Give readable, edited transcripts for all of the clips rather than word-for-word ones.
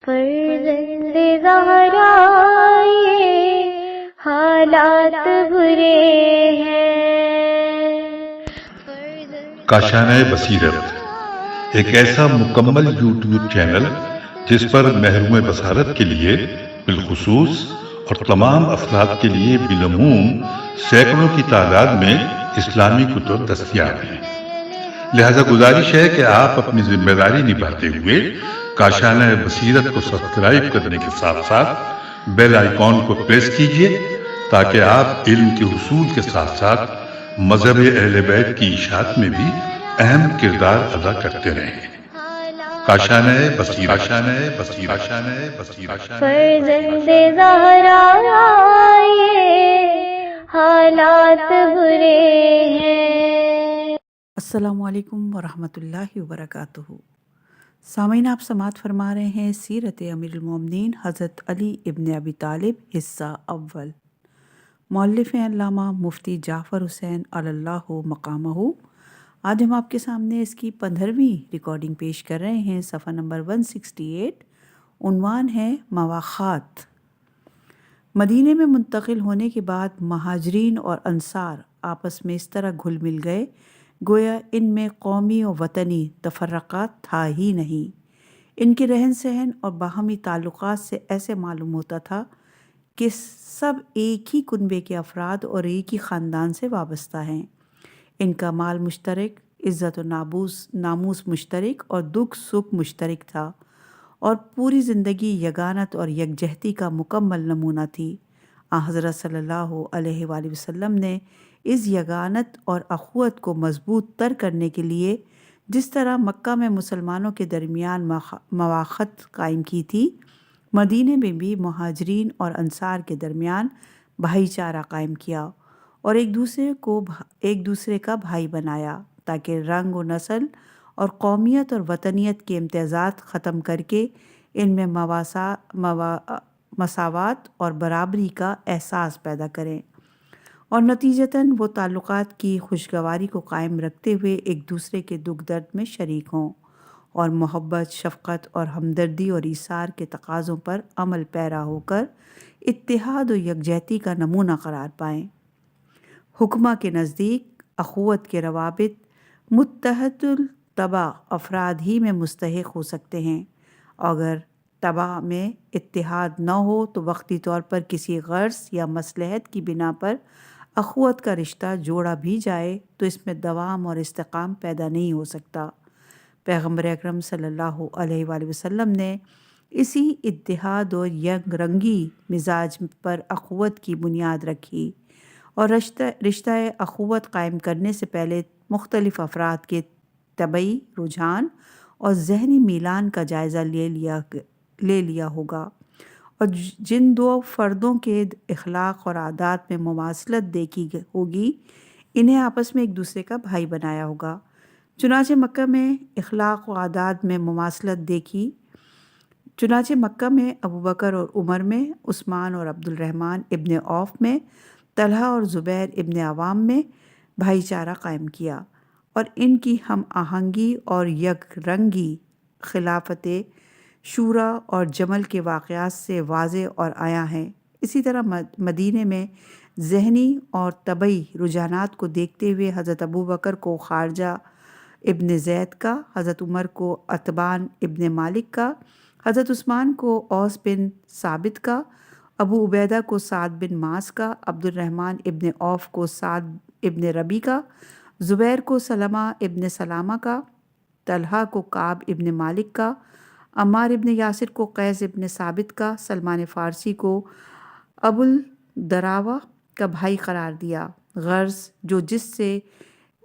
فرزند زہرا یہ حالات برے ہیں۔ کاشانۂ بصیرت ایک ایسا مکمل یوٹیوب چینل جس پر محروم بصارت کے لیے بالخصوص اور تمام افراد کے لیے بالعموم سینکڑوں کی تعداد میں اسلامی کتب دستیاب ہیں۔ لہذا گزارش ہے کہ آپ اپنی ذمہ داری نبھاتے ہوئے کاشانۂ بصیرت کو سبسکرائب کرنے کے ساتھ ساتھ بیل آئیکن کو پریس کیجیے تاکہ آپ علم کے حصول کے ساتھ ساتھ مذہب اہل بیت کی اشاعت میں بھی اہم کردار ادا کرتے رہیں۔ کاشانۂ بصیرت، کاشانۂ بصیرت، کاشانۂ بصیرت۔ فرزند زہرا یہ حالات برے ہیں۔ السلام علیکم ورحمۃ اللہ وبرکاتہ۔ سامعین، آپ سماعت فرما رہے ہیں سیرت امیر المومنین حضرت علی ابن ابی طالب حصہ اول۔ مؤلف ہیں علامہ مفتی جعفر حسین علی اللہ مقامہ۔ آج ہم آپ کے سامنے اس کی 15ویں ریکارڈنگ پیش کر رہے ہیں، صفحہ نمبر 168۔ عنوان ہے مواخات۔ مدینے میں منتقل ہونے کے بعد مہاجرین اور انصار آپس میں اس طرح گھل مل گئے گویا ان میں قومی و وطنی تفرقات تھا ہی نہیں۔ ان کے رہن سہن اور باہمی تعلقات سے ایسے معلوم ہوتا تھا کہ سب ایک ہی کنبے کے افراد اور ایک ہی خاندان سے وابستہ ہیں۔ ان کا مال مشترک، عزت و ناموس مشترک اور دکھ سکھ مشترک تھا، اور پوری زندگی یگانت اور یکجہتی کا مکمل نمونہ تھی۔ حضرت صلی اللہ علیہ وآلہ وسلم نے اس یگانت اور اخوت کو مضبوط تر کرنے کے لیے جس طرح مکہ میں مسلمانوں کے درمیان مواخت قائم کی تھی، مدینے میں بھی مہاجرین اور انصار کے درمیان بھائی چارہ قائم کیا اور ایک دوسرے کا بھائی بنایا، تاکہ رنگ و نسل اور قومیت اور وطنیت کے امتیازات ختم کر کے ان میں مساوات اور برابری کا احساس پیدا کریں، اور نتیجتاً وہ تعلقات کی خوشگواری کو قائم رکھتے ہوئے ایک دوسرے کے دکھ درد میں شریک ہوں، اور محبت، شفقت اور ہمدردی اور ایثار کے تقاضوں پر عمل پیرا ہو کر اتحاد و یکجہتی کا نمونہ قرار پائیں۔ حکمہ کے نزدیک اخوت کے روابط متحد الطبع افراد ہی میں مستحق ہو سکتے ہیں۔ اگر طبع میں اتحاد نہ ہو تو وقتی طور پر کسی غرض یا مصلحت کی بنا پر اخوت کا رشتہ جوڑا بھی جائے تو اس میں دوام اور استحکام پیدا نہیں ہو سکتا۔ پیغمبر اکرم صلی اللہ علیہ وآلہ وسلم نے اسی اتحاد اور یک رنگی مزاج پر اخوت کی بنیاد رکھی، اور رشتہ اخوت قائم کرنے سے پہلے مختلف افراد کے طبعی رجحان اور ذہنی میلان کا جائزہ لے لیا ہوگا، اور جن دو فردوں کے اخلاق اور عادات میں مماثلت دیکھی ہوگی انہیں آپس میں ایک دوسرے کا بھائی بنایا ہوگا۔ چنانچہ مکہ میں اخلاق و عادات میں مماثلت دیکھی، چنانچہ مکہ میں ابوبکر اور عمر میں، عثمان اور عبد الرحمن ابن عوف میں، طلحہ اور زبیر ابن عوام میں بھائی چارہ قائم کیا، اور ان کی ہم آہنگی اور یک رنگی خلافت شورا اور جمل کے واقعات سے واضح اور عیاں ہیں۔ اسی طرح مدینے میں ذہنی اور طبعی رجحانات کو دیکھتے ہوئے حضرت ابوبکر کو خارجہ ابن زید کا، حضرت عمر کو عتبان ابن مالک کا، حضرت عثمان کو اوس بن ثابت کا، ابو عبیدہ کو سعد بن معاذ کا، عبد الرحمن ابن عوف کو سعد ابن ربی کا، زبیر کو سلمہ ابن سلامہ کا، طلحہ کو کعب ابن مالک کا، عمار ابن یاسر کو قیس ابن ثابت کا، سلمان فارسی کو ابو الدراوہ کا بھائی قرار دیا۔ غرض جو جس سے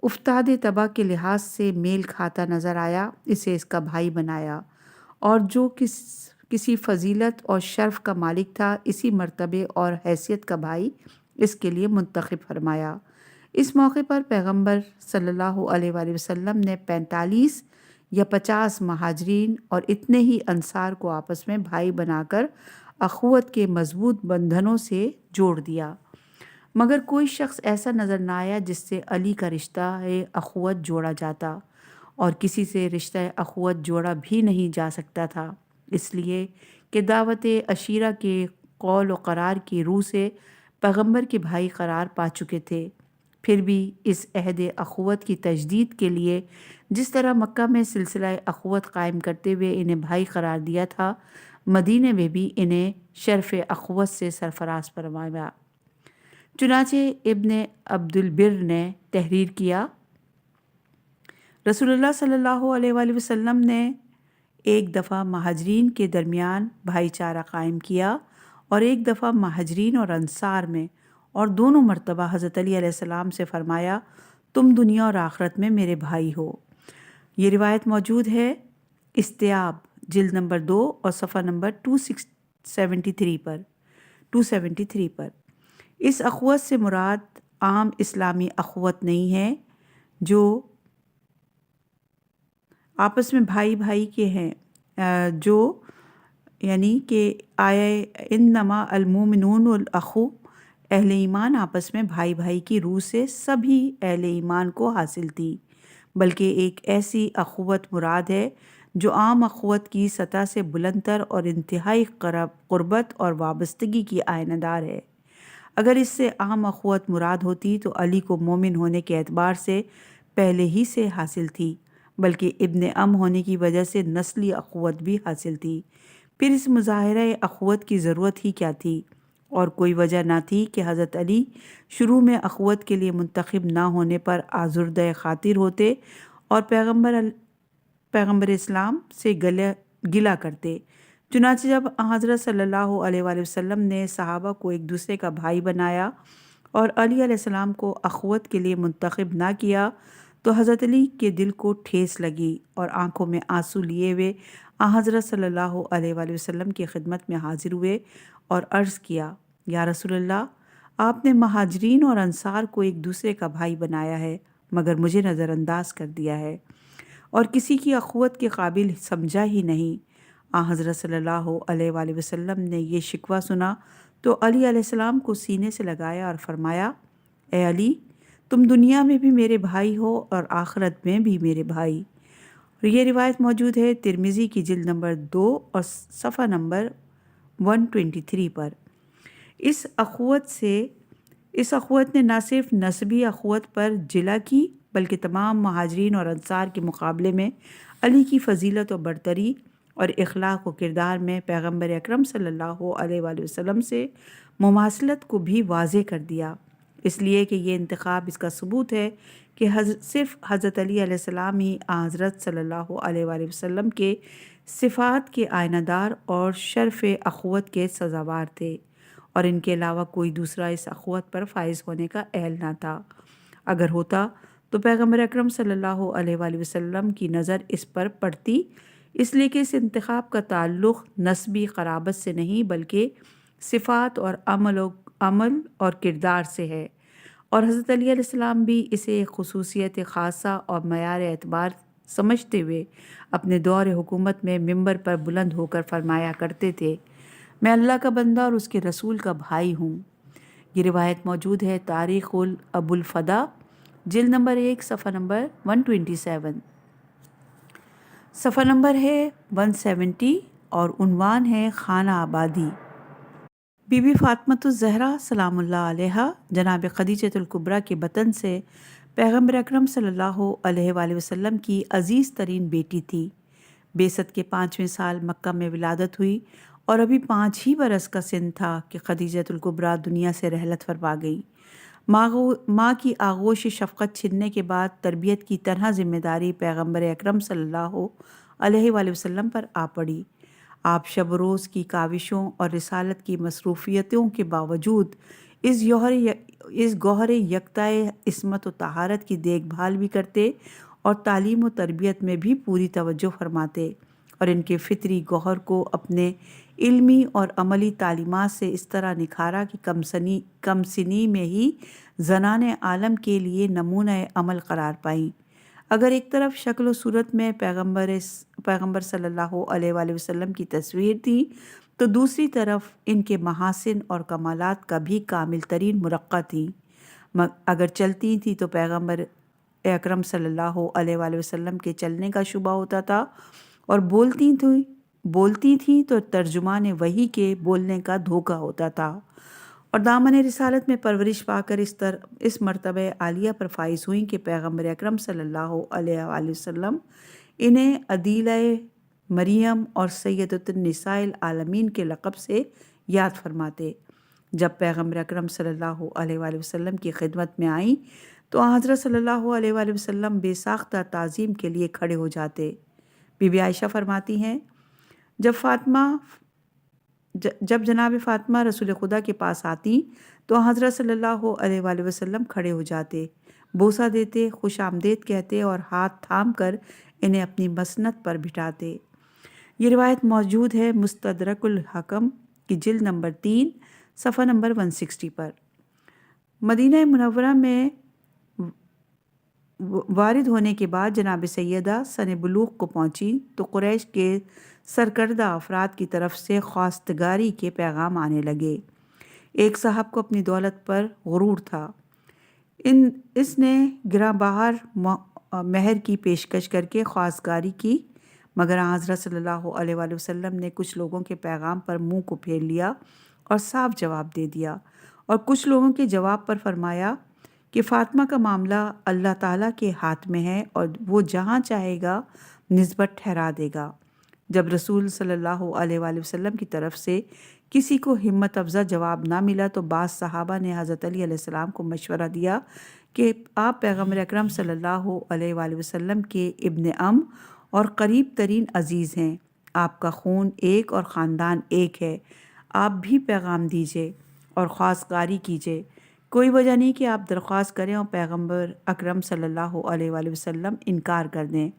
افتاد طبع کے لحاظ سے میل کھاتا نظر آیا اسے اس کا بھائی بنایا، اور جو کسی فضیلت اور شرف کا مالک تھا اسی مرتبے اور حیثیت کا بھائی اس کے لیے منتخب فرمایا۔ اس موقع پر پیغمبر صلی اللہ علیہ وآلہ وسلم نے 45 یا 50 مہاجرین اور اتنے ہی انصار کو آپس میں بھائی بنا کر اخوت کے مضبوط بندھنوں سے جوڑ دیا، مگر کوئی شخص ایسا نظر نہ آیا جس سے علی کا رشتہ اخوت جوڑا جاتا، اور کسی سے رشتہ اخوت جوڑا بھی نہیں جا سکتا تھا۔ اس لیے کہ دعوت عشیرہ کے قول و قرار کی روح سے پیغمبر کے بھائی قرار پا چکے تھے۔ پھر بھی اس عہد اخوت کی تجدید کے لیے جس طرح مکہ میں سلسلہ اخوت قائم کرتے ہوئے انہیں بھائی قرار دیا تھا، مدینے میں بھی انہیں شرف اخوت سے سرفراز فرمایا۔ چنانچہ ابن عبد البر نے تحریر کیا، رسول اللہ صلی اللہ علیہ وآلہ وسلم نے ایک دفعہ مہاجرین کے درمیان بھائی چارہ قائم کیا اور ایک دفعہ مہاجرین اور انصار میں، اور دونوں مرتبہ حضرت علی علیہ السلام سے فرمایا تم دنیا اور آخرت میں میرے بھائی ہو۔ یہ روایت موجود ہے استیاب جلد نمبر 2 اور صفحہ نمبر 273 پر۔ اس اخوت سے مراد عام اسلامی اخوت نہیں ہے جو آپس میں بھائی بھائی کے ہیں، جو یعنی کہ آیا انما المومنون الاخو، اہل ایمان آپس میں بھائی بھائی کی روح سے سبھی اہل ایمان کو حاصل تھی، بلکہ ایک ایسی اخوت مراد ہے جو عام اخوت کی سطح سے بلند تر اور انتہائی قربت اور وابستگی کی آئینہ دار ہے۔ اگر اس سے عام اخوت مراد ہوتی تو علی کو مومن ہونے کے اعتبار سے پہلے ہی سے حاصل تھی، بلکہ ابن ام ہونے کی وجہ سے نسلی اخوت بھی حاصل تھی۔ پھر اس مظاہرہ اخوت کی ضرورت ہی کیا تھی؟ اور کوئی وجہ نہ تھی کہ حضرت علی شروع میں اخوت کے لیے منتخب نہ ہونے پر آزردہ خاطر ہوتے اور پیغمبر اسلام سے گلہ کرتے۔ چنانچہ جب حضرت صلی اللہ علیہ وآلہ وسلم نے صحابہ کو ایک دوسرے کا بھائی بنایا اور علی علیہ السلام کو اخوت کے لیے منتخب نہ کیا تو حضرت علی کے دل کو ٹھیس لگی اور آنکھوں میں آنسو لیے ہوئے حضرت صلی اللہ علیہ وآلہ وسلم کی خدمت میں حاضر ہوئے اور عرض کیا، یا رسول اللہ، آپ نے مہاجرین اور انصار کو ایک دوسرے کا بھائی بنایا ہے مگر مجھے نظر انداز کر دیا ہے اور کسی کی اخوت کے قابل سمجھا ہی نہیں۔ حضرت صلی اللہ علیہ وآلہ وسلم نے یہ شکوہ سنا تو علی علیہ السلام کو سینے سے لگایا اور فرمایا، اے علی، تم دنیا میں بھی میرے بھائی ہو اور آخرت میں بھی میرے بھائی۔ اور یہ روایت موجود ہے ترمذی کی جلد نمبر 2 اور صفحہ نمبر 123 پر۔ اس اخوت نے نہ صرف نسبی اخوت پر جلا کی بلکہ تمام مہاجرین اور انصار کے مقابلے میں علی کی فضیلت و برتری اور اخلاق و کردار میں پیغمبر اکرم صلی اللہ علیہ وآلہ وسلم سے مماثلت کو بھی واضح کر دیا۔ اس لیے کہ یہ انتخاب اس کا ثبوت ہے کہ صرف حضرت علی علیہ السلام ہی حضرت صلی اللہ علیہ وآلہ وسلم کے صفات کے آئینہ دار اور شرف اخوت کے سزاوار تھے، اور ان کے علاوہ کوئی دوسرا اس اخوت پر فائز ہونے کا اہل نہ تھا۔ اگر ہوتا تو پیغمبر اکرم صلی اللہ علیہ وآلہ وسلم کی نظر اس پر پڑتی، اس لیے کہ اس انتخاب کا تعلق نسبی قرابت سے نہیں بلکہ صفات اور عمل اور کردار سے ہے، اور حضرت علی علیہ السلام بھی اسے ایک خصوصیت خاصہ اور معیار اعتبار سمجھتے ہوئے اپنے دور حکومت میں منبر پر بلند ہو کر فرمایا کرتے تھے، میں اللہ کا بندہ اور اس کے رسول کا بھائی ہوں۔ یہ روایت موجود ہے تاریخ ابو الفدا جلد نمبر 1 صفحہ نمبر 127، صفحہ نمبر ہے 170 اور عنوان ہے خانہ آبادی۔ بی بی فاطمۃ الزہرا سلام اللہ علیہا جناب خدیجۃ الکبریٰ کے بطن سے پیغمبر اکرم صلی اللہ علیہ وآلہ وسلم کی عزیز ترین بیٹی تھی۔ بعثت کے 5ویں سال مکہ میں ولادت ہوئی اور ابھی 5 ہی برس کا سن تھا کہ خدیجۃ الکبریٰ دنیا سے رحلت فرما گئی۔ ماں کی آغوش شفقت چھننے کے بعد تربیت کی تنہا ذمہ داری پیغمبر اکرم صلی اللہ علیہ وآلہ وسلم پر آ پڑی۔ آپ شب و روز کی کاوشوں اور رسالت کی مصروفیتوں کے باوجود اس گوہر یکتائے عصمت و طہارت کی دیکھ بھال بھی کرتے اور تعلیم و تربیت میں بھی پوری توجہ فرماتے، اور ان کے فطری گوہر کو اپنے علمی اور عملی تعلیمات سے اس طرح نکھارا کہ کم سنی میں ہی زنان عالم کے لیے نمونہ عمل قرار پائیں۔ اگر ایک طرف شکل و صورت میں پیغمبر صلی اللہ علیہ وآلہ وسلم کی تصویر تھی تو دوسری طرف ان کے محاسن اور کمالات کا بھی کامل ترین مرقع تھی۔ اگر چلتی تھیں تو پیغمبر اکرم صلی اللہ علیہ وآلہ وسلم کے چلنے کا شبہ ہوتا تھا، اور بولتی تھیں بولتی تھیں تو ترجمان وحی کے بولنے کا دھوکہ ہوتا تھا، اور دامن رسالت میں پرورش پا کر اس مرتبہ عالیہ پر فائز ہوئیں کہ پیغمبر اکرم صلی اللہ علیہ وآلہ وسلم انہیں عدیلہ مریم اور سیدۃ النساء العالمین کے لقب سے یاد فرماتے۔ جب پیغمبر اکرم صلی اللہ علیہ وآلہ وسلم کی خدمت میں آئیں تو حضرت صلی اللہ علیہ وآلہ وسلم بے ساختہ تعظیم کے لیے کھڑے ہو جاتے۔ بی بی عائشہ فرماتی ہیں، جب جناب فاطمہ رسول خدا کے پاس آتی تو حضرت صلی اللہ علیہ وآلہ وسلم کھڑے ہو جاتے، بوسہ دیتے، خوش آمدید کہتے اور ہاتھ تھام کر انہیں اپنی مسند پر بٹھاتے۔ یہ روایت موجود ہے مستدرک الحکم کی جلد نمبر 3 صفحہ نمبر 160 پر۔ مدینہ منورہ میں وارد ہونے کے بعد جناب سیدہ سن بلوغ کو پہنچی تو قریش کے سرکردہ افراد کی طرف سے خواستگاری کے پیغام آنے لگے۔ ایک صاحب کو اپنی دولت پر غرور تھا، اس نے گراں بہار مہر کی پیشکش کر کے خواستگاری کی، مگر حضرت صلی اللہ علیہ وآلہ وسلم نے کچھ لوگوں کے پیغام پر منہ کو پھیر لیا اور صاف جواب دے دیا، اور کچھ لوگوں کے جواب پر فرمایا کہ فاطمہ کا معاملہ اللہ تعالیٰ کے ہاتھ میں ہے اور وہ جہاں چاہے گا نسبت ٹھہرا دے گا۔ جب رسول صلی اللہ علیہ وآلہ وسلم کی طرف سے کسی کو ہمت افزا جواب نہ ملا تو بعض صحابہ نے حضرت علی علیہ السلام کو مشورہ دیا کہ آپ پیغمبر اکرم صلی اللہ علیہ وآلہ وسلم کے ابن ام اور قریب ترین عزیز ہیں، آپ کا خون ایک اور خاندان ایک ہے، آپ بھی پیغام دیجئے اور خواستگاری کیجئے، کوئی وجہ نہیں کہ آپ درخواست کریں اور پیغمبر اکرم صلی اللہ علیہ وآلہ وسلم انکار کر دیں۔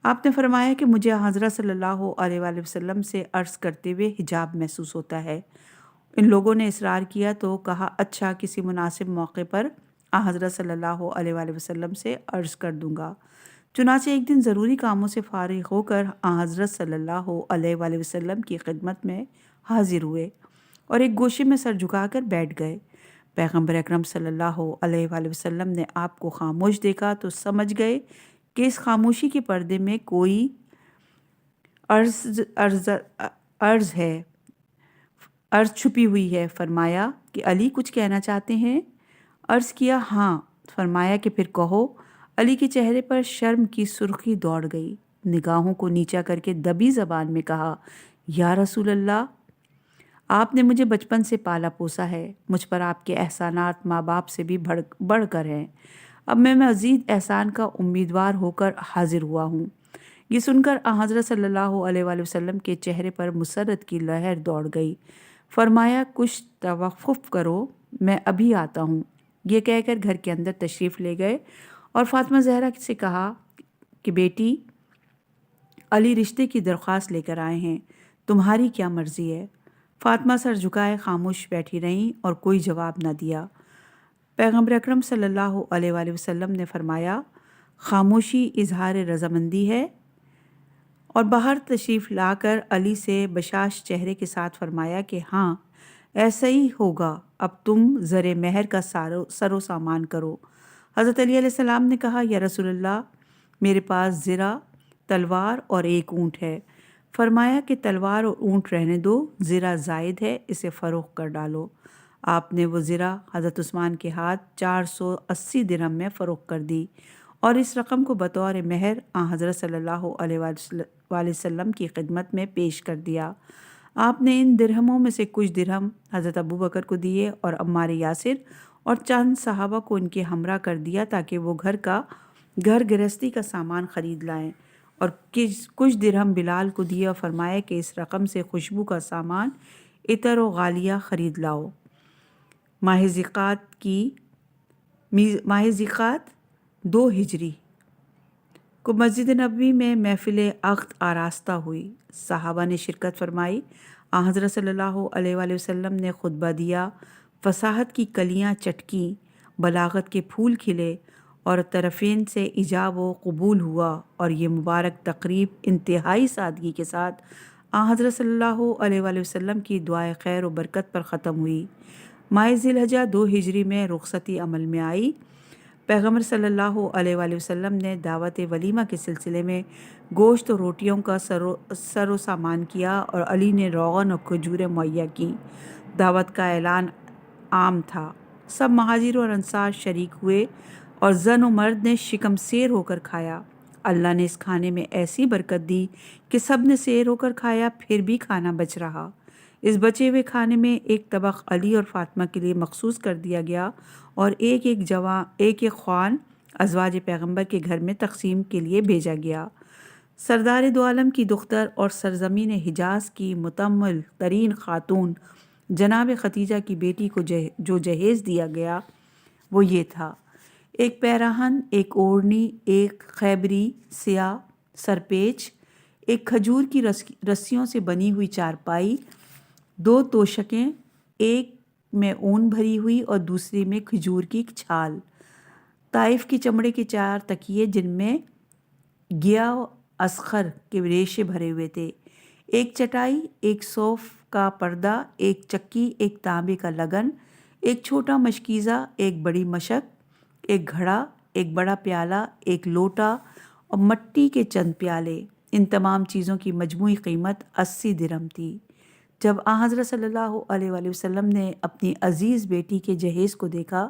آپ نے فرمایا کہ مجھے حضرت صلی اللہ علیہ وآلہ وسلم سے عرض کرتے ہوئے حجاب محسوس ہوتا ہے۔ ان لوگوں نے اصرار کیا تو کہا اچھا، کسی مناسب موقع پر حضرت صلی اللہ علیہ وآلہ وسلم سے عرض کر دوں گا۔ چنانچہ ایک دن ضروری کاموں سے فارغ ہو کر حضرت صلی اللہ علیہ وآلہ وسلم کی خدمت میں حاضر ہوئے اور ایک گوشے میں سر جھکا کر بیٹھ گئے۔ پیغمبر اکرم صلی اللہ علیہ وآلہ وسلم نے آپ کو خاموش دیکھا تو سمجھ گئے کہ اس خاموشی کے پردے میں کوئی عرض چھپی ہوئی ہے۔ فرمایا کہ علی کچھ کہنا چاہتے ہیں؟ عرض کیا ہاں۔ فرمایا کہ پھر کہو۔ علی کے چہرے پر شرم کی سرخی دوڑ گئی، نگاہوں کو نیچا کر کے دبی زبان میں کہا، یا رسول اللہ، آپ نے مجھے بچپن سے پالا پوسا ہے، مجھ پر آپ کے احسانات ماں باپ سے بھی بڑھ کر ہیں، اب میں مزید احسان کا امیدوار ہو کر حاضر ہوا ہوں۔ یہ سن کر حضرت صلی اللہ علیہ وآلہ وسلم کے چہرے پر مسرت کی لہر دوڑ گئی۔ فرمایا کچھ توقف کرو، میں ابھی آتا ہوں۔ یہ کہہ کر گھر کے اندر تشریف لے گئے اور فاطمہ زہرا سے کہا کہ بیٹی، علی رشتے کی درخواست لے کر آئے ہیں، تمہاری کیا مرضی ہے؟ فاطمہ سر جھکائے خاموش بیٹھی رہیں اور کوئی جواب نہ دیا۔ پیغمبر اکرم صلی اللہ علیہ وآلہ وسلم نے فرمایا، خاموشی اظہار رضامندی ہے، اور باہر تشریف لا کر علی سے بشاش چہرے کے ساتھ فرمایا کہ ہاں ایسا ہی ہوگا، اب تم زر مہر کا سر و سامان کرو۔ حضرت علی علیہ السلام نے کہا، یا رسول اللہ، میرے پاس زرہ، تلوار اور ایک اونٹ ہے۔ فرمایا کہ تلوار اور اونٹ رہنے دو، زرہ زائد ہے، اسے فروخت کر ڈالو۔ آپ نے وہ زرہ حضرت عثمان کے ہاتھ 480 درہم میں فروخت کر دی اور اس رقم کو بطور مہر حضرت صلی اللہ علیہ وآلہ وسلم کی خدمت میں پیش کر دیا۔ آپ نے ان درہموں میں سے کچھ درہم حضرت ابو بکر کو دیے اور عمار یاسر اور چند صحابہ کو ان کے ہمراہ کر دیا تاکہ وہ گھر گرہستی کا سامان خرید لائیں، اور کچھ درہم بلال کو دیے اور فرمایا کہ اس رقم سے خوشبو کا سامان، عطر و غالیہ خرید لاؤ۔ ماہ ذیقعد 2 ہجری کو مسجد نبوی میں محفل عقد آراستہ ہوئی، صحابہ نے شرکت فرمائی، حضرت صلی اللہ علیہ وآلہ وسلم نے خطبہ دیا، فصاحت کی کلیاں چٹکیں، بلاغت کے پھول کھلے اور طرفین سے ایجاب و قبول ہوا، اور یہ مبارک تقریب انتہائی سادگی کے ساتھ حضرت صلی اللہ علیہ وآلہ وسلم کی دعائے خیر و برکت پر ختم ہوئی۔ ماہ ذی الحجہ 2 ہجری میں رخصتی عمل میں آئی۔ پیغمبر صلی اللہ علیہ وآلہ وسلم نے دعوت ولیمہ کے سلسلے میں گوشت و روٹیوں کا سر و سامان کیا اور علی نے روغن اور کھجوریں مہیا کیں۔ دعوت کا اعلان عام تھا، سب مہاجر اور انصار شریک ہوئے اور زن و مرد نے شکم سیر ہو کر کھایا۔ اللہ نے اس کھانے میں ایسی برکت دی کہ سب نے سیر ہو کر کھایا، پھر بھی کھانا بچ رہا۔ اس بچے ہوئے کھانے میں ایک طبق علی اور فاطمہ کے لیے مخصوص کر دیا گیا اور ایک خوان ازواج پیغمبر کے گھر میں تقسیم کے لیے بھیجا گیا۔ سردار دو عالم کی دختر اور سرزمین حجاز کی متمل ترین خاتون جناب ختیجہ کی بیٹی کو جو جہیز دیا گیا وہ یہ تھا: ایک پیراہن، ایک اوڑھنی، ایک خیبری سیاہ سرپیچ، ایک کھجور کی رسیوں سے بنی ہوئی چارپائی، 2 توشکیں، ایک میں اون بھری ہوئی اور دوسری میں کھجور کی چھال، طائف کے چمڑے کے 4 تکیے جن میں گیا اسخر کے ریشے بھرے ہوئے تھے، ایک چٹائی، ایک صوف کا پردہ، ایک چکی، ایک تانبے کا لگن، ایک چھوٹا مشکیزہ، ایک بڑی مشک، ایک گھڑا، ایک بڑا پیالہ، ایک لوٹا اور مٹی کے چند پیالے۔ ان تمام چیزوں کی مجموعی قیمت 80 درہم تھی۔ جب حضرت صلی اللہ علیہ وآلہ وسلم نے اپنی عزیز بیٹی کے جہیز کو دیکھا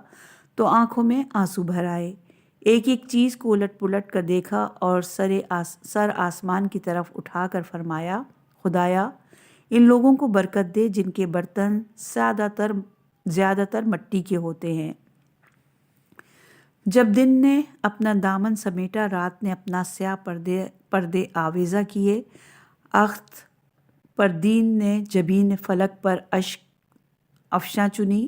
تو آنکھوں میں آنسو بھر آئے، ایک ایک چیز کو الٹ پلٹ کر دیکھا اور سر آسمان کی طرف اٹھا کر فرمایا: خدایا ان لوگوں کو برکت دے جن کے برتن زیادہ تر مٹی کے ہوتے ہیں۔ جب دن نے اپنا دامن سمیٹا، رات نے اپنا سیاہ پردے آویزہ کیے، اخت پر دین نے جبین فلک پر اشک افشاں چنی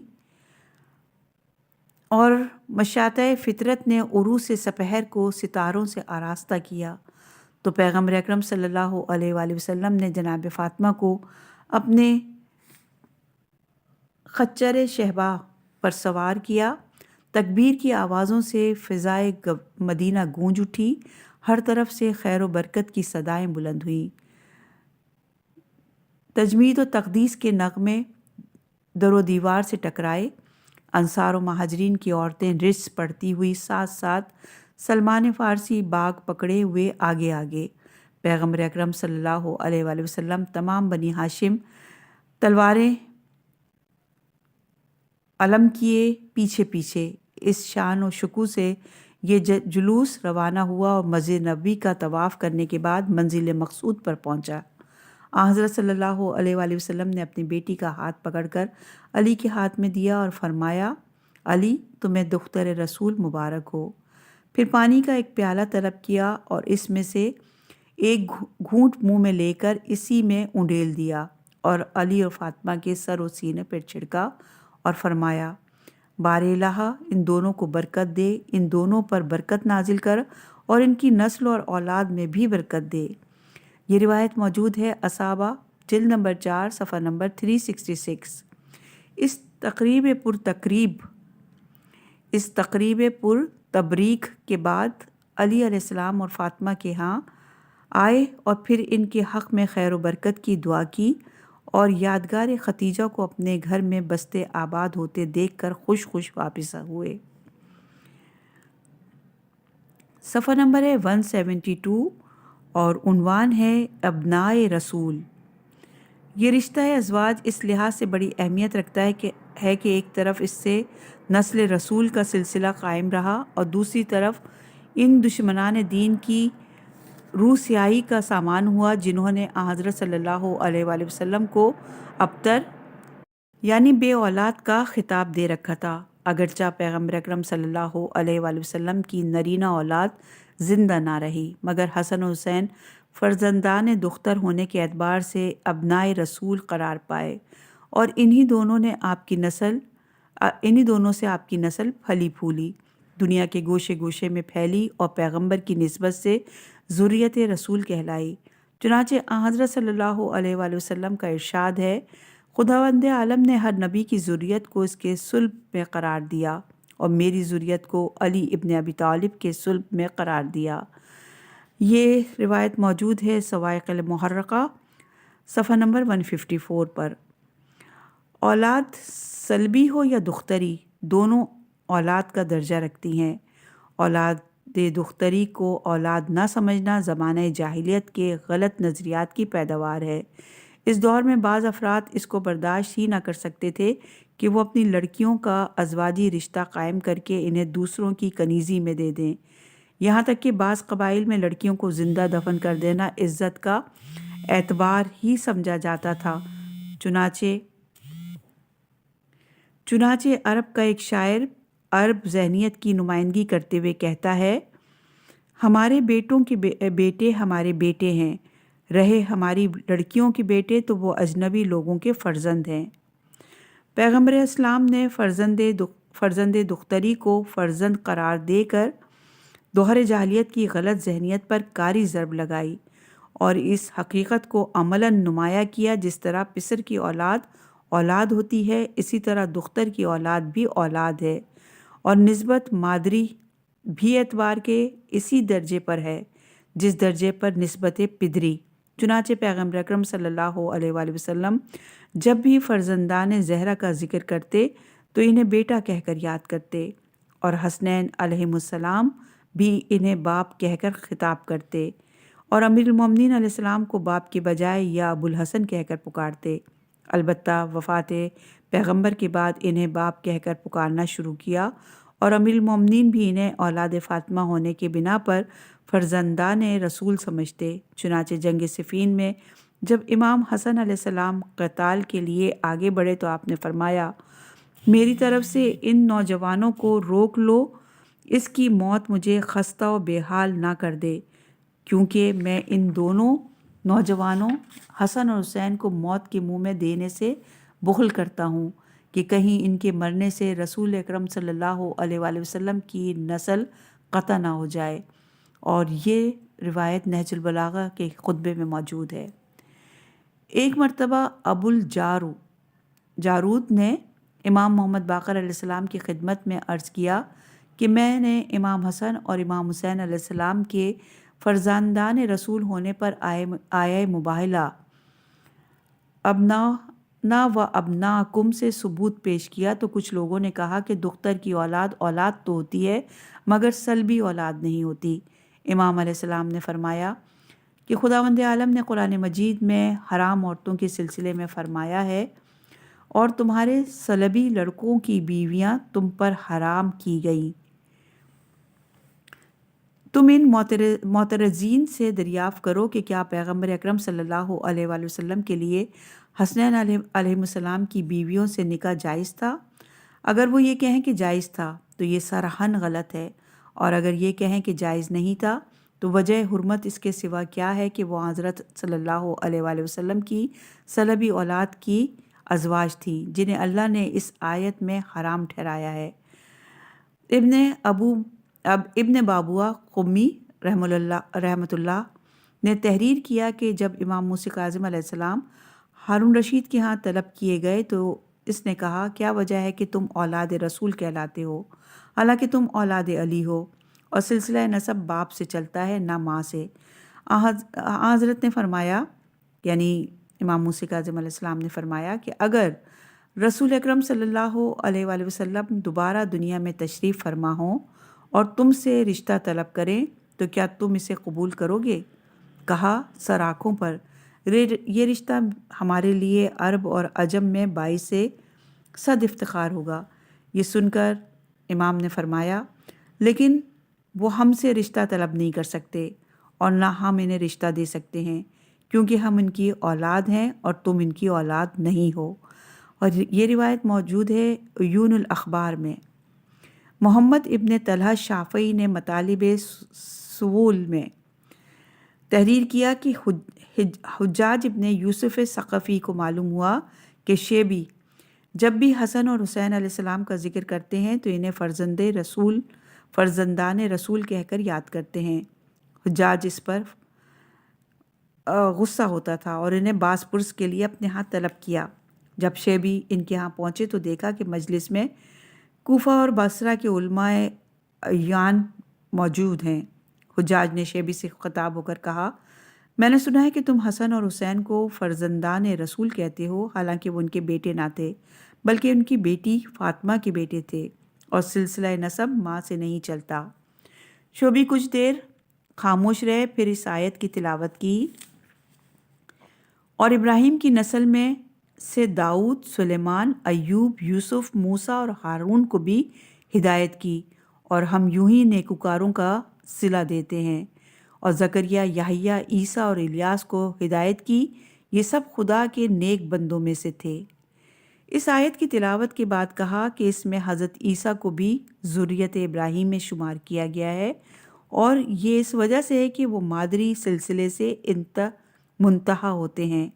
اور مشاطۂ فطرت نے عروس سپہر کو ستاروں سے آراستہ کیا، تو پیغمبر اکرم صلی اللہ علیہ وآلہ وسلم نے جناب فاطمہ کو اپنے خچر شہبہ پر سوار کیا۔ تکبیر کی آوازوں سے فضائے مدینہ گونج اٹھی، ہر طرف سے خیر و برکت کی صدائیں بلند ہوئیں، تجمید و تقدیس کے نغمے در و دیوار سے ٹکرائے۔ انصار و مہاجرین کی عورتیں رس پڑتی ہوئی ساتھ ساتھ سلمان فارسی باغ پکڑے ہوئے آگے۔ پیغمبر اکرم صلی اللہ علیہ وآلہ وسلم تمام بنی ہاشم تلواریں علم کیے پیچھے۔ اس شان و شکوہ سے یہ جلوس روانہ ہوا اور مسجد نبوی کا طواف کرنے کے بعد منزل مقصود پر پہنچا۔ حضرت صلی اللہ علیہ وآلہ وسلم نے اپنی بیٹی کا ہاتھ پکڑ کر علی کے ہاتھ میں دیا اور فرمایا: علی تمہیں دختر رسول مبارک ہو۔ پھر پانی کا ایک پیالہ طلب کیا اور اس میں سے ایک گھونٹ منہ میں لے کر اسی میں انڈیل دیا اور علی اور فاطمہ کے سر و سینے پر چھڑکا اور فرمایا: بار الہ ان دونوں کو برکت دے، ان دونوں پر برکت نازل کر اور ان کی نسل اور اولاد میں بھی برکت دے۔ یہ روایت موجود ہے اصابہ جلد نمبر 4 صفحہ نمبر 366۔ اس تقریب پر تبریک کے بعد علی علیہ السلام اور فاطمہ کے ہاں آئے اور پھر ان کے حق میں خیر و برکت کی دعا کی اور یادگار ختیجہ کو اپنے گھر میں بستے آباد ہوتے دیکھ کر خوش واپس ہوئے۔ صفحہ نمبر ہے 172 اور عنوان ہے ابنائے رسول۔ یہ رشتہ ازواج اس لحاظ سے بڑی اہمیت رکھتا ہے کہ ایک طرف اس سے نسل رسول کا سلسلہ قائم رہا اور دوسری طرف ان دشمنان دین کی روح سیاہی کا سامان ہوا جنہوں نے حضرت صلی اللہ علیہ وآلہ وسلم کو ابتر یعنی بے اولاد کا خطاب دے رکھا تھا۔ اگرچہ پیغمبر اکرم صلی اللہ علیہ وآلہ وسلم کی نرینہ اولاد زندہ نہ رہی، مگر حسن و حسین فرزندان دختر ہونے کے اعتبار سے ابنائے رسول قرار پائے اور انہی دونوں سے آپ کی نسل پھلی پھولی، دنیا کے گوشے گوشے میں پھیلی اور پیغمبر کی نسبت سے ذریت رسول کہلائی۔ چنانچہ حضرت صلی اللہ علیہ وآلہ وسلم کا ارشاد ہے: خداوند عالم نے ہر نبی کی ذریت کو اس کے صلب میں قرار دیا اور میری ذریت کو علی ابن ابی طالب کے صلب میں قرار دیا۔ یہ روایت موجود ہے صواعق المحرقہ صفحہ نمبر 154 پر۔ اولاد سلبی ہو یا دختری، دونوں اولاد کا درجہ رکھتی ہیں۔ اولاد دختری کو اولاد نہ سمجھنا زمانہ جاہلیت کے غلط نظریات کی پیداوار ہے۔ اس دور میں بعض افراد اس کو برداشت ہی نہ کر سکتے تھے کہ وہ اپنی لڑکیوں کا ازواجی رشتہ قائم کر کے انہیں دوسروں کی کنیزی میں دے دیں۔ یہاں تک کہ بعض قبائل میں لڑکیوں کو زندہ دفن کر دینا عزت کا اعتبار ہی سمجھا جاتا تھا۔ چنانچہ عرب کا ایک شاعر عرب ذہنیت کی نمائندگی کرتے ہوئے کہتا ہے، ہمارے بیٹوں کے بیٹے ہمارے بیٹے ہیں، رہے ہماری لڑکیوں کے بیٹے تو وہ اجنبی لوگوں کے فرزند ہیں۔ پیغمبر اسلام نے فرزند دختری کو فرزند قرار دے کر دور جاہلیت کی غلط ذہنیت پر کاری ضرب لگائی اور اس حقیقت کو عملاً نمایاں کیا، جس طرح پسر کی اولاد ہوتی ہے، اسی طرح دختر کی اولاد بھی اولاد ہے، اور نسبت مادری بھی اعتبار کے اسی درجے پر ہے جس درجے پر نسبت پدری۔ چنانچہ پیغمبر اکرم صلی اللہ علیہ وآلہ وسلم جب بھی فرزندان زہرا کا ذکر کرتے تو انہیں بیٹا کہہ کر یاد کرتے، اور حسنین علیہم السلام بھی انہیں باپ کہہ کر خطاب کرتے، اور امیر المومنین علیہ السلام کو باپ کے بجائے یا ابو الحسن کہہ کر پکارتے۔ البتہ وفات پیغمبر کے بعد انہیں باپ کہہ کر پکارنا شروع کیا، اور امیر المومنین بھی انہیں اولاد فاطمہ ہونے کے بنا پر فرزندان رسول سمجھتے۔ چنانچہ جنگ صفین میں جب امام حسن علیہ السلام قتال کے لیے آگے بڑھے تو آپ نے فرمایا، میری طرف سے ان نوجوانوں کو روک لو، اس کی موت مجھے خستہ و بے حال نہ کر دے، کیونکہ میں ان دونوں نوجوانوں حسن اور حسین کو موت کے منہ میں دینے سے بخل کرتا ہوں کہ کہیں ان کے مرنے سے رسول اکرم صلی اللہ علیہ وآلہ وسلم کی نسل قطع نہ ہو جائے۔ اور یہ روایت نہج البلاغہ کے خطبے میں موجود ہے۔ ایک مرتبہ ابو الجارود نے امام محمد باقر علیہ السلام کی خدمت میں عرض کیا کہ میں نے امام حسن اور امام حسین علیہ السلام کے فرزندان رسول ہونے پر آیا مباہلہ ابنا و ابناکم سے ثبوت پیش کیا تو کچھ لوگوں نے کہا کہ دختر کی اولاد تو ہوتی ہے مگر سلبی اولاد نہیں ہوتی۔ امام علیہ السلام نے فرمایا کہ خداوند عالم نے قرآن مجید میں حرام عورتوں کے سلسلے میں فرمایا ہے، اور تمہارے سلبی لڑکوں کی بیویاں تم پر حرام کی گئیں۔ تم ان معترضین سے دریافت کرو کہ کیا پیغمبر اکرم صلی اللہ علیہ وآلہ وسلم کے لیے حسنین علیہ السلام کی بیویوں سے نکاح جائز تھا؟ اگر وہ یہ کہیں کہ جائز تھا تو یہ صراحاً غلط ہے، اور اگر یہ کہیں کہ جائز نہیں تھا تو وجہ حرمت اس کے سوا کیا ہے کہ وہ حضرت صلی اللہ علیہ وآلہ وسلم کی سلبی اولاد کی ازواج تھیں جنہیں اللہ نے اس آیت میں حرام ٹھہرایا ہے۔ ابن بابوا قمی رحمۃ اللہ نے تحریر کیا کہ جب امام موسی کاظم علیہ السلام ہارون رشید کے ہاں طلب کیے گئے تو اس نے کہا، کیا وجہ ہے کہ تم اولاد رسول کہلاتے ہو حالانکہ تم اولاد علی ہو، اور سلسلہ نسب باپ سے چلتا ہے نہ ماں سے؟ حضرت نے فرمایا، یعنی امام موسی کاظم علیہ السلام نے فرمایا کہ اگر رسول اکرم صلی اللہ علیہ وآلہ وسلم دوبارہ دنیا میں تشریف فرما ہوں اور تم سے رشتہ طلب کریں تو کیا تم اسے قبول کرو گے؟ کہا، سر آنکھوں پر، یہ رشتہ ہمارے لیے عرب اور عجم میں باعث صد افتخار ہوگا۔ یہ سن کر امام نے فرمایا، لیکن وہ ہم سے رشتہ طلب نہیں کر سکتے اور نہ ہم انہیں رشتہ دے سکتے ہیں، کیونکہ ہم ان کی اولاد ہیں اور تم ان کی اولاد نہیں ہو۔ اور یہ روایت موجود ہے عیون الاخبار میں۔ محمد ابن طلحہ شافعی نے مطالب سول میں تحریر کیا کہ حجاج ابن یوسف ثقفی کو معلوم ہوا کہ شیبی جب بھی حسن اور حسین علیہ السلام کا ذکر کرتے ہیں تو انہیں فرزندان رسول کہہ کر یاد کرتے ہیں۔ حجاج اس پر غصہ ہوتا تھا اور انہیں باز پرس کے لیے اپنے ہاں طلب کیا۔ جب شیبی ان کے ہاں پہنچے تو دیکھا کہ مجلس میں کوفہ اور بصرہ کے علماء اعیان موجود ہیں۔ حجاج نے شیبی سے خطاب ہو کر کہا، میں نے سنا ہے کہ تم حسن اور حسین کو فرزندان رسول کہتے ہو، حالانکہ وہ ان کے بیٹے نہ تھے بلکہ ان کی بیٹی فاطمہ کے بیٹے تھے، اور سلسلہ نسب ماں سے نہیں چلتا۔ شعبی کچھ دیر خاموش رہے، پھر اس آیت کی تلاوت کی: اور ابراہیم کی نسل میں سے داؤد، سلیمان، ایوب، یوسف، موسیٰ اور ہارون کو بھی ہدایت کی، اور ہم یوں ہی نیکوکاروں کا صلہ دیتے ہیں، اور زکریا، یحییٰ، عیسیٰ اور الیاس کو ہدایت کی، یہ سب خدا کے نیک بندوں میں سے تھے۔ اس آیت کی تلاوت کے بعد کہا کہ اس میں حضرت عیسیٰ کو بھی ذریت ابراہیم میں شمار کیا گیا ہے، اور یہ اس وجہ سے ہے کہ وہ مادری سلسلے سے منتہا ہوتے ہیں۔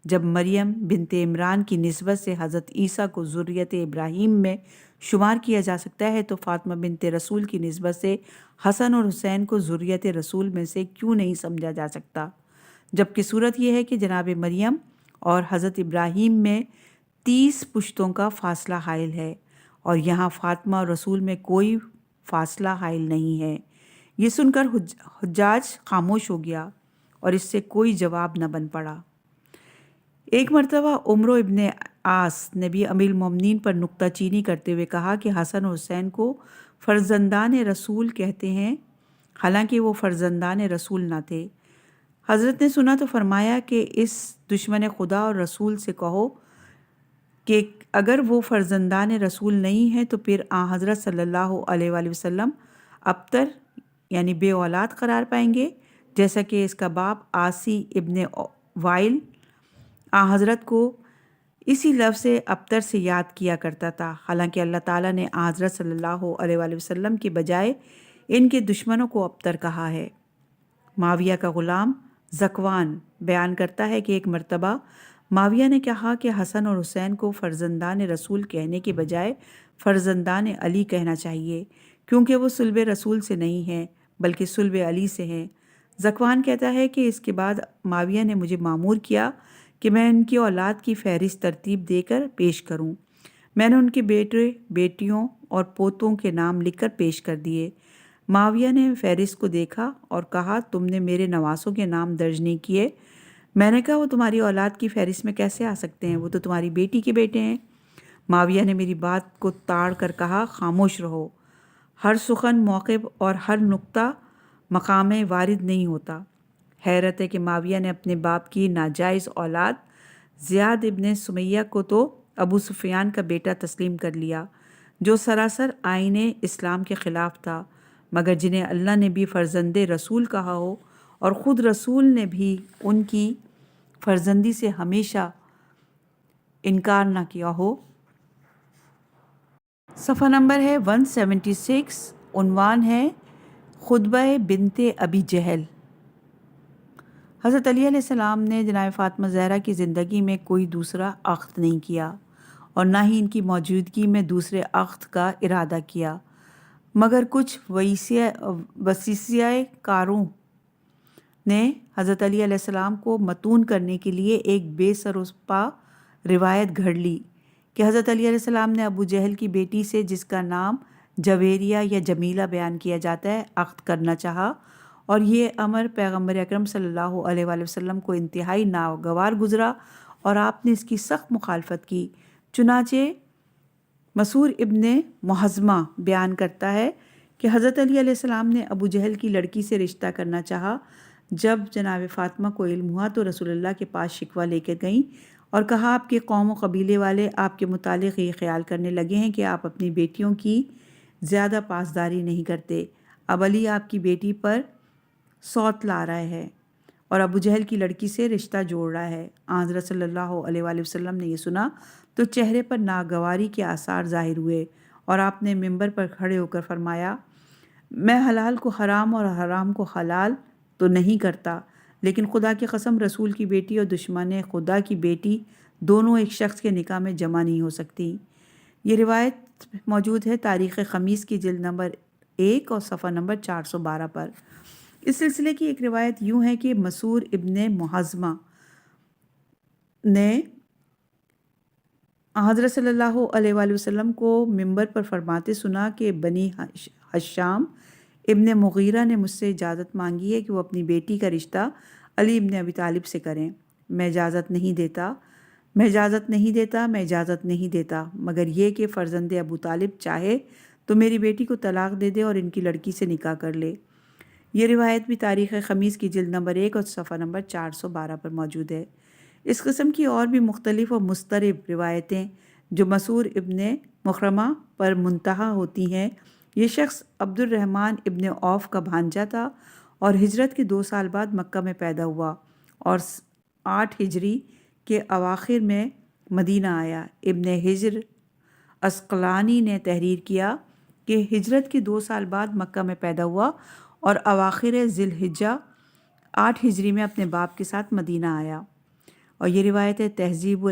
جب مریم بنت عمران کی نسبت سے حضرت عیسیٰ کو ذریت ابراہیم میں شمار کیا جا سکتا ہے تو فاطمہ بنت رسول کی نسبت سے حسن اور حسین کو ذریت رسول میں سے کیوں نہیں سمجھا جا سکتا؟ جبکہ صورت یہ ہے کہ جناب مریم اور حضرت ابراہیم میں 30 پشتوں کا فاصلہ حائل ہے، اور یہاں فاطمہ اور رسول میں کوئی فاصلہ حائل نہیں ہے۔ یہ سن کر حجاج خاموش ہو گیا اور اس سے کوئی جواب نہ بن پڑا۔ ایک مرتبہ عمرو ابن عاص نے بھی امیر المومنین پر نکتہ چینی کرتے ہوئے کہا کہ حسن و حسین کو فرزندان رسول کہتے ہیں، حالانکہ وہ فرزندان رسول نہ تھے۔ حضرت نے سنا تو فرمایا کہ اس دشمن خدا اور رسول سے کہو کہ اگر وہ فرزندان رسول نہیں ہیں تو پھر حضرت صلی اللہ علیہ وآلہ وسلم ابتر یعنی بے اولاد قرار پائیں گے، جیسا کہ اس کا باپ عاصی ابن وائل حضرت کو اسی لفظ سے ابتر سے یاد کیا کرتا تھا، حالانکہ اللہ تعالیٰ نے حضرت صلی اللہ علیہ وآلہ وسلم کے بجائے ان کے دشمنوں کو ابتر کہا ہے۔ معاویہ کا غلام ذکوان بیان کرتا ہے کہ ایک مرتبہ معاویہ نے کہا کہ حسن اور حسین کو فرزندان رسول کہنے کے بجائے فرزندان علی کہنا چاہیے، کیونکہ وہ صلب رسول سے نہیں ہیں بلکہ صلب علی سے ہیں۔ ذکوان کہتا ہے کہ اس کے بعد معاویہ نے مجھے مامور کیا کہ میں ان کی اولاد کی فہرست ترتیب دے کر پیش کروں۔ میں نے ان کے بیٹے، بیٹیوں اور پوتوں کے نام لکھ کر پیش کر دیے۔ معاویہ نے فہرست کو دیکھا اور کہا تم نے میرے نواسوں کے نام درج نہیں کیے۔ میں نے کہا وہ تمہاری اولاد کی فہرست میں کیسے آ سکتے ہیں، وہ تو تمہاری بیٹی کے بیٹے ہیں۔ معاویہ نے میری بات کو تاڑ کر کہا خاموش رہو، ہر سخن موقف اور ہر نکتہ مقام وارد نہیں ہوتا۔ حیرت ہے کہ معاویہ نے اپنے باپ کی ناجائز اولاد زیاد ابن سمیہ کو تو ابو سفیان کا بیٹا تسلیم کر لیا، جو سراسر آئین اسلام کے خلاف تھا، مگر جنہیں اللہ نے بھی فرزند رسول کہا ہو اور خود رسول نے بھی ان کی فرزندی سے ہمیشہ انکار نہ کیا ہو۔ صفحہ نمبر ہے 176، عنوان ہے خطبہ بنت ابی جہل۔ حضرت علی علیہ السلام نے جناب فاطمہ زہرا کی زندگی میں کوئی دوسرا عقد نہیں کیا اور نہ ہی ان کی موجودگی میں دوسرے عقد کا ارادہ کیا، مگر کچھ وسیسیہ کاروں نے حضرت علی علیہ السلام کو متون کرنے کے لیے ایک بے سر و پا روایت گھڑ لی کہ حضرت علی علیہ السلام نے ابو جہل کی بیٹی سے، جس کا نام جویریہ یا جمیلہ بیان کیا جاتا ہے، عقد کرنا چاہا، اور یہ امر پیغمبر اکرم صلی اللہ علیہ وآلہ وسلم کو انتہائی ناگوار گزرا اور آپ نے اس کی سخت مخالفت کی۔ چنانچہ مسعور ابن محزمہ بیان کرتا ہے کہ حضرت علی علیہ السلام نے ابو جہل کی لڑکی سے رشتہ کرنا چاہا۔ جب جناب فاطمہ کو علم ہوا تو رسول اللہ کے پاس شکوہ لے کر گئیں اور کہا آپ کے قوم و قبیلے والے آپ کے متعلق یہ خیال کرنے لگے ہیں کہ آپ اپنی بیٹیوں کی زیادہ پاسداری نہیں کرتے، اب علی آپ کی بیٹی پر سوت لا رہا ہے اور ابو جہل کی لڑکی سے رشتہ جوڑ رہا ہے۔ حضرت صلی اللہ علیہ وآلہ وسلم نے یہ سنا تو چہرے پر ناگواری کے آثار ظاہر ہوئے اور آپ نے منبر پر کھڑے ہو کر فرمایا میں حلال کو حرام اور حرام کو حلال تو نہیں کرتا، لیکن خدا کی قسم رسول کی بیٹی اور دشمن خدا کی بیٹی دونوں ایک شخص کے نکاح میں جمع نہیں ہو سکتی۔ یہ روایت موجود ہے تاریخ خمیس کی جلد نمبر 1 اور صفحہ نمبر 412 پر۔ اس سلسلے کی ایک روایت یوں ہے کہ مسعور ابن محزمہ نے حضرت صلی اللہ علیہ وآلہ وسلم کو منبر پر فرماتے سنا کہ بنی حشام ابن مغیرہ نے مجھ سے اجازت مانگی ہے کہ وہ اپنی بیٹی کا رشتہ علی ابن ابی طالب سے کریں۔ میں اجازت نہیں دیتا، مگر یہ کہ فرزند ابو طالب چاہے تو میری بیٹی کو طلاق دے دے اور ان کی لڑکی سے نکاح کر لے۔ یہ روایت بھی تاریخ خمیس کی جلد نمبر 1 اور صفحہ نمبر 412 پر موجود ہے۔ اس قسم کی اور بھی مختلف اور مضطرب روایتیں جو مسعور ابن مخرمہ پر منتہی ہوتی ہیں۔ یہ شخص عبد الرحمن ابن عوف کا بھانجا تھا اور ہجرت کے 2 سال بعد مکہ میں پیدا ہوا اور 8 ہجری کے اواخر میں مدینہ آیا۔ ابن حجر عسقلانی نے تحریر کیا کہ ہجرت کے 2 سال بعد مکہ میں پیدا ہوا اور اواخر ذی الحجہ 8 ہجری میں اپنے باپ کے ساتھ مدینہ آیا۔ اور یہ روایت ہے تہذیب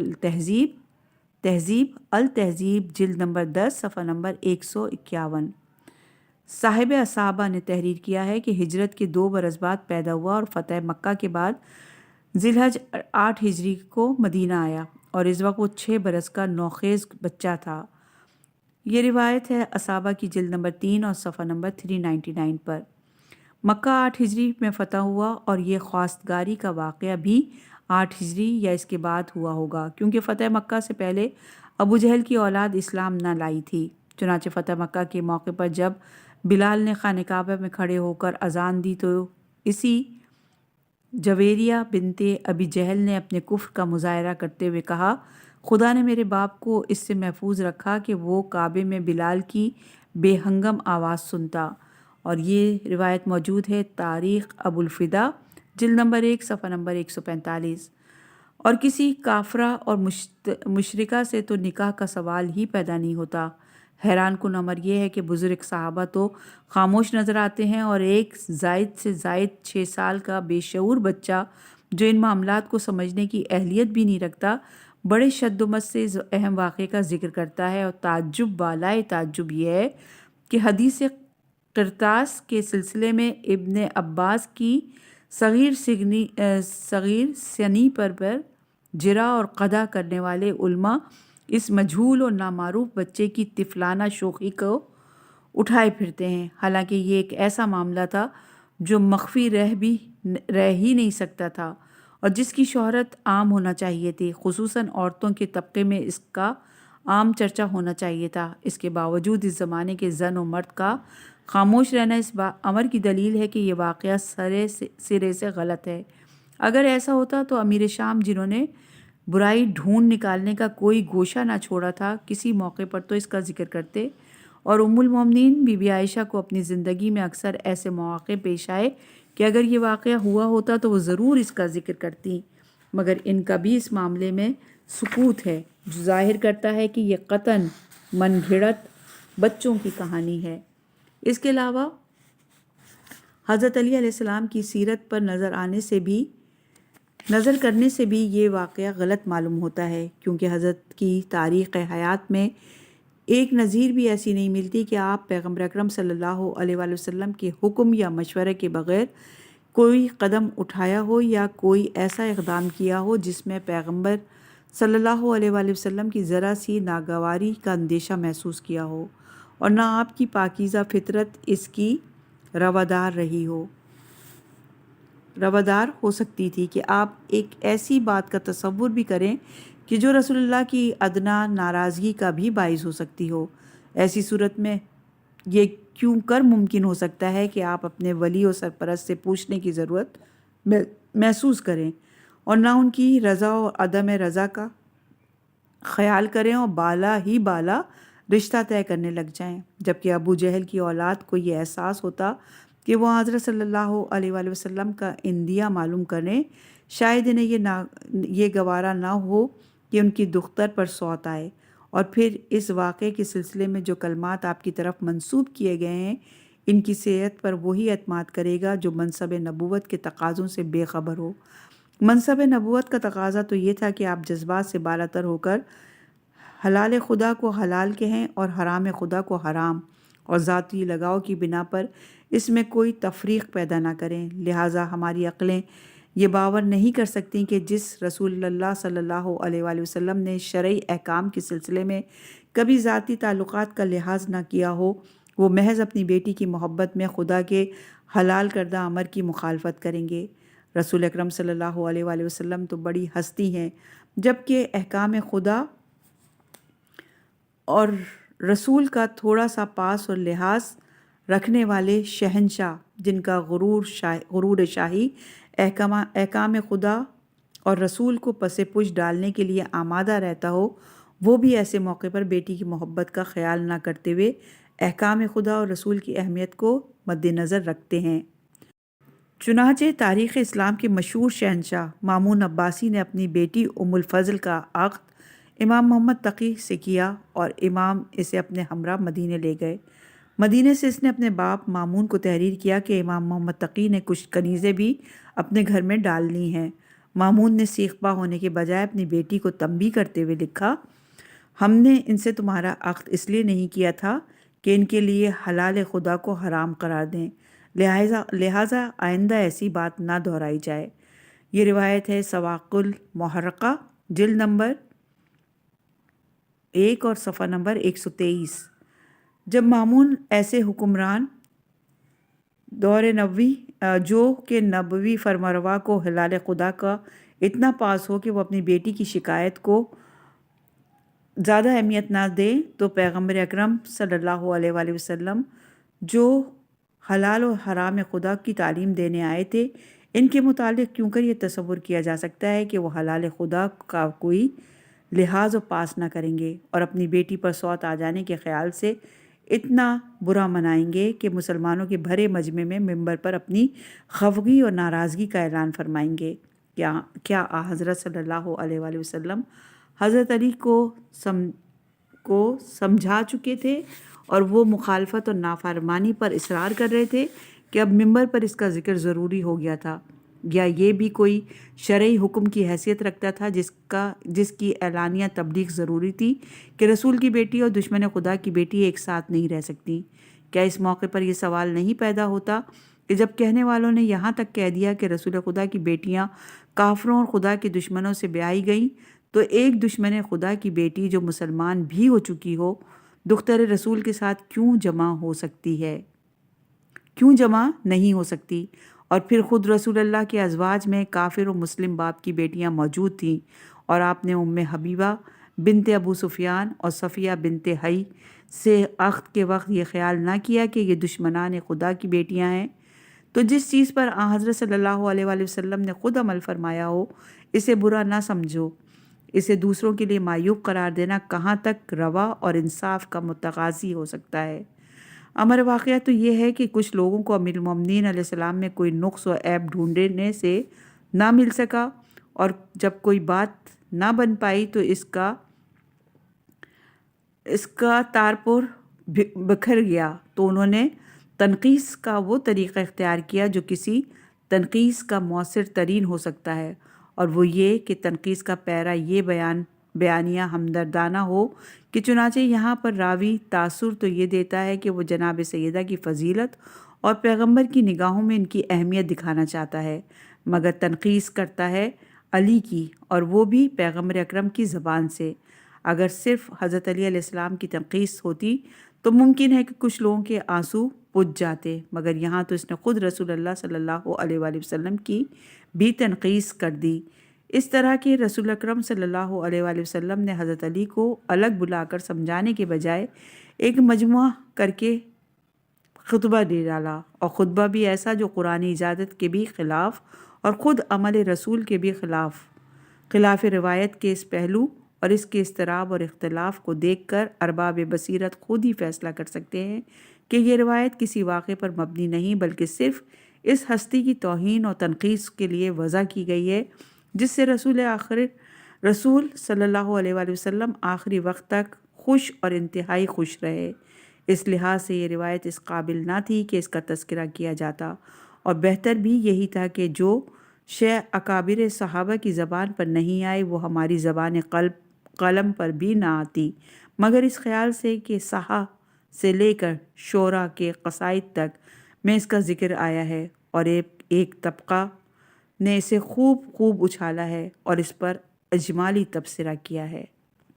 التہذیب جلد نمبر 10 صفحہ نمبر 151۔ صاحب اصابہ نے تحریر کیا ہے کہ ہجرت کے 2 برس بعد پیدا ہوا اور فتح مکہ کے بعد ذی الحج 8 ہجری کو مدینہ آیا اور اس وقت وہ 6 برس کا نوخیز بچہ تھا۔ یہ روایت ہے اصابہ کی جلد نمبر 3 اور صفحہ نمبر 399 پر۔ مکہ 8 ہجری میں فتح ہوا اور یہ خواستگاری کا واقعہ بھی 8 ہجری یا اس کے بعد ہوا ہوگا، کیونکہ فتح مکہ سے پہلے ابو جہل کی اولاد اسلام نہ لائی تھی۔ چنانچہ فتح مکہ کے موقع پر جب بلال نے خانہ کعبہ میں کھڑے ہو کر اذان دی تو اسی جویریہ بنت ابی جہل نے اپنے کفر کا مظاہرہ کرتے ہوئے کہا، خدا نے میرے باپ کو اس سے محفوظ رکھا کہ وہ کعبے میں بلال کی بے ہنگم آواز سنتا۔ اور یہ روایت موجود ہے تاریخ ابو الفدا جلد نمبر 1 صفحہ نمبر 145۔ اور کسی کافرہ اور مشرکہ سے تو نکاح کا سوال ہی پیدا نہیں ہوتا۔ حیران کن امر یہ ہے کہ بزرگ صحابہ تو خاموش نظر آتے ہیں اور ایک سے زائد 6 سال کا بے شعور بچہ جو ان معاملات کو سمجھنے کی اہلیت بھی نہیں رکھتا بڑے شد و مت سے اس اہم واقعے کا ذکر کرتا ہے۔ اور تعجب بالائے تعجب یہ ہے کہ حدیث قرطاس کے سلسلے میں ابن عباس کی صغیر سنی پر جرا اور قدح کرنے والے علماء اس مجہول اور نامعروف بچے کی طفلانہ شوخی کو اٹھائے پھرتے ہیں، حالانکہ یہ ایک ایسا معاملہ تھا جو مخفی رہ ہی نہیں سکتا تھا اور جس کی شہرت عام ہونا چاہیے تھی، خصوصاً عورتوں کے طبقے میں اس کا عام چرچا ہونا چاہیے تھا۔ اس کے باوجود اس زمانے کے زن و مرد کا خاموش رہنا اس امر کی دلیل ہے کہ یہ واقعہ سرے سے غلط ہے۔ اگر ایسا ہوتا تو امیر شام جنہوں نے برائی ڈھونڈ نکالنے کا کوئی گوشہ نہ چھوڑا تھا، کسی موقع پر تو اس کا ذکر کرتے، اور ام المومنین بی بی عائشہ کو اپنی زندگی میں اکثر ایسے مواقع پیش آئے کہ اگر یہ واقعہ ہوا ہوتا تو وہ ضرور اس کا ذکر کرتی، مگر ان کا بھی اس معاملے میں سکوت ہے، جو ظاہر کرتا ہے کہ یہ قطعاً من گھڑت بچوں کی کہانی ہے۔ اس کے علاوہ حضرت علی علیہ السلام کی سیرت پر نظر کرنے سے بھی یہ واقعہ غلط معلوم ہوتا ہے، کیونکہ حضرت کی تاریخ حیات میں ایک نظیر بھی ایسی نہیں ملتی کہ آپ پیغمبر اکرم صلی اللہ علیہ وآلہ وسلم کے حکم یا مشورے کے بغیر کوئی قدم اٹھایا ہو یا کوئی ایسا اقدام کیا ہو جس میں پیغمبر صلی اللہ علیہ وآلہ وسلم کی ذرا سی ناگواری کا اندیشہ محسوس کیا ہو، اور نہ آپ کی پاکیزہ فطرت اس کی روادار ہو سکتی تھی کہ آپ ایک ایسی بات کا تصور بھی کریں کہ جو رسول اللہ کی ادنا ناراضگی کا بھی باعث ہو سکتی ہو۔ ایسی صورت میں یہ کیوں کر ممکن ہو سکتا ہے کہ آپ اپنے ولی و سرپرست سے پوچھنے کی ضرورت محسوس کریں اور نہ ان کی رضا و عدم رضا کا خیال کریں اور بالا رشتہ طے کرنے لگ جائیں، جبکہ ابو جہل کی اولاد کو یہ احساس ہوتا کہ وہ حضرت صلی اللہ علیہ وآلہ وسلم کا اندیہ معلوم کریں، شاید انہیں یہ گوارا نہ ہو کہ ان کی دختر پر صوت آئے، اور پھر اس واقعے کے سلسلے میں جو کلمات آپ کی طرف منسوب کیے گئے ہیں ان کی صحت پر وہی اعتماد کرے گا جو منصب نبوت کے تقاضوں سے بے خبر ہو۔ منصب نبوت کا تقاضا تو یہ تھا کہ آپ جذبات سے بالاتر ہو کر حلال خدا کو حلال کہیں اور حرام خدا کو حرام، اور ذاتی لگاؤ کی بنا پر اس میں کوئی تفریق پیدا نہ کریں۔ لہٰذا ہماری عقلیں یہ باور نہیں کر سکتی کہ جس رسول اللہ صلی اللہ علیہ وآلہ وسلم نے شرعی احکام کے سلسلے میں کبھی ذاتی تعلقات کا لحاظ نہ کیا ہو، وہ محض اپنی بیٹی کی محبت میں خدا کے حلال کردہ امر کی مخالفت کریں گے۔ رسول اکرم صلی اللہ علیہ وآلہ وسلم تو بڑی ہستی ہیں، جبکہ احکام خدا اور رسول کا تھوڑا سا پاس اور لحاظ رکھنے والے شہنشاہ، جن کا غرور شاہی احکام خدا اور رسول کو پس پش ڈالنے کے لیے آمادہ رہتا ہو، وہ بھی ایسے موقع پر بیٹی کی محبت کا خیال نہ کرتے ہوئے احکام خدا اور رسول کی اہمیت کو مد نظر رکھتے ہیں۔ چنانچہ تاریخ اسلام کے مشہور شہنشاہ مامون عباسی نے اپنی بیٹی ام الفضل کا عقد امام محمد تقی سے کیا اور امام اسے اپنے ہمراہ مدینے لے گئے۔ مدینے سے اس نے اپنے باپ مامون کو تحریر کیا کہ امام محمد تقی نے کچھ کنیزیں بھی اپنے گھر میں ڈال لی ہیں۔ مامون نے سیخ پا ہونے کے بجائے اپنی بیٹی کو تنبیہ کرتے ہوئے لکھا، ہم نے ان سے تمہارا عقد اس لیے نہیں کیا تھا کہ ان کے لیے حلال خدا کو حرام قرار دیں، لہٰذا آئندہ ایسی بات نہ دہرائی جائے۔ یہ روایت ہے سواق المحرقہ جلد نمبر 1 اور صفحہ نمبر 123۔ جب مامون ایسے حکمران دور نبوی جو کہ نبوی فرمانروا کو حلال خدا کا اتنا پاس ہو کہ وہ اپنی بیٹی کی شکایت کو زیادہ اہمیت نہ دے، تو پیغمبر اکرم صلی اللہ علیہ وآلہ وسلم جو حلال و حرام خدا کی تعلیم دینے آئے تھے، ان کے متعلق کیوں کر یہ تصور کیا جا سکتا ہے کہ وہ حلال خدا کا کوئی لحاظ و پاس نہ کریں گے اور اپنی بیٹی پر سوت آ جانے کے خیال سے اتنا برا منائیں گے کہ مسلمانوں کے بھرے مجمع میں ممبر پر اپنی خفگی اور ناراضگی کا اعلان فرمائیں گے۔ کیا حضرت صلی اللہ علیہ وآلہ وسلم حضرت علی کو سمجھا چکے تھے اور وہ مخالفت اور نافرمانی پر اصرار کر رہے تھے کہ اب ممبر پر اس کا ذکر ضروری ہو گیا تھا، یا یہ بھی کوئی شرعی حکم کی حیثیت رکھتا تھا جس کی اعلانیہ تبلیغ ضروری تھی کہ رسول کی بیٹی اور دشمن خدا کی بیٹی ایک ساتھ نہیں رہ سکتی؟ کیا اس موقع پر یہ سوال نہیں پیدا ہوتا کہ جب کہنے والوں نے یہاں تک کہہ دیا کہ رسول خدا کی بیٹیاں کافروں اور خدا کے دشمنوں سے بیائی گئیں، تو ایک دشمن خدا کی بیٹی جو مسلمان بھی ہو چکی ہو دختر رسول کے ساتھ کیوں جمع نہیں ہو سکتی؟ اور پھر خود رسول اللہ کے ازواج میں کافر و مسلم باپ کی بیٹیاں موجود تھیں، اور آپ نے ام حبیبہ بنت ابو سفیان اور صفیہ بنت حی سے عقد کے وقت یہ خیال نہ کیا کہ یہ دشمنان خدا کی بیٹیاں ہیں؟ تو جس چیز پر حضرت صلی اللہ علیہ وآلہ وسلم نے خود عمل فرمایا ہو، اسے برا نہ سمجھو۔ اسے دوسروں کے لیے معیوب قرار دینا کہاں تک روا اور انصاف کا متقاضی ہو سکتا ہے؟ امر واقعہ تو یہ ہے کہ کچھ لوگوں کو امیر المومنین علیہ السلام میں کوئی نقص و عیب ڈھونڈنے سے نہ مل سکا، اور جب کوئی بات نہ بن پائی تو اس کا تارپور بکھر گیا، تو انہوں نے تنقیص کا وہ طریقہ اختیار کیا جو کسی تنقیص کا مؤثر ترین ہو سکتا ہے، اور وہ یہ کہ تنقیص کا پیرا یہ بیانیہ ہمدردانہ ہو کہ چنانچہ یہاں پر راوی تاثر تو یہ دیتا ہے کہ وہ جناب سیدہ کی فضیلت اور پیغمبر کی نگاہوں میں ان کی اہمیت دکھانا چاہتا ہے، مگر تنقیص کرتا ہے علی کی، اور وہ بھی پیغمبر اکرم کی زبان سے۔ اگر صرف حضرت علی علیہ السلام کی تنقیص ہوتی تو ممکن ہے کہ کچھ لوگوں کے آنسو پج جاتے، مگر یہاں تو اس نے خود رسول اللہ صلی اللہ علیہ وآلہ وسلم کی بھی تنقیص کر دی۔ اس طرح کہ رسول اکرم صلی اللہ علیہ وآلہ وسلم نے حضرت علی کو الگ بلا کر سمجھانے کے بجائے ایک مجموعہ کر کے خطبہ دے ڈالا، اور خطبہ بھی ایسا جو قرآن اجازت کے بھی خلاف اور خود عمل رسول کے بھی خلاف روایت کے اس پہلو اور اس کے اضطراب اور اختلاف کو دیکھ کر ارباب بصیرت خود ہی فیصلہ کر سکتے ہیں کہ یہ روایت کسی واقعے پر مبنی نہیں بلکہ صرف اس ہستی کی توہین اور تنقیص کے لیے وضع کی گئی ہے جس سے رسول صلی اللہ علیہ وآلہ وسلم آخری وقت تک خوش اور انتہائی خوش رہے۔ اس لحاظ سے یہ روایت اس قابل نہ تھی کہ اس کا تذکرہ کیا جاتا، اور بہتر بھی یہی تھا کہ جو شے اکابر صحابہ کی زبان پر نہیں آئی وہ ہماری زبان قلم پر بھی نہ آتی، مگر اس خیال سے کہ صحا سے لے کر شعرا کے قصائد تک میں اس کا ذکر آیا ہے، اور ایک طبقہ نے اسے خوب اچھالا ہے اور اس پر اجمالی تبصرہ کیا ہے۔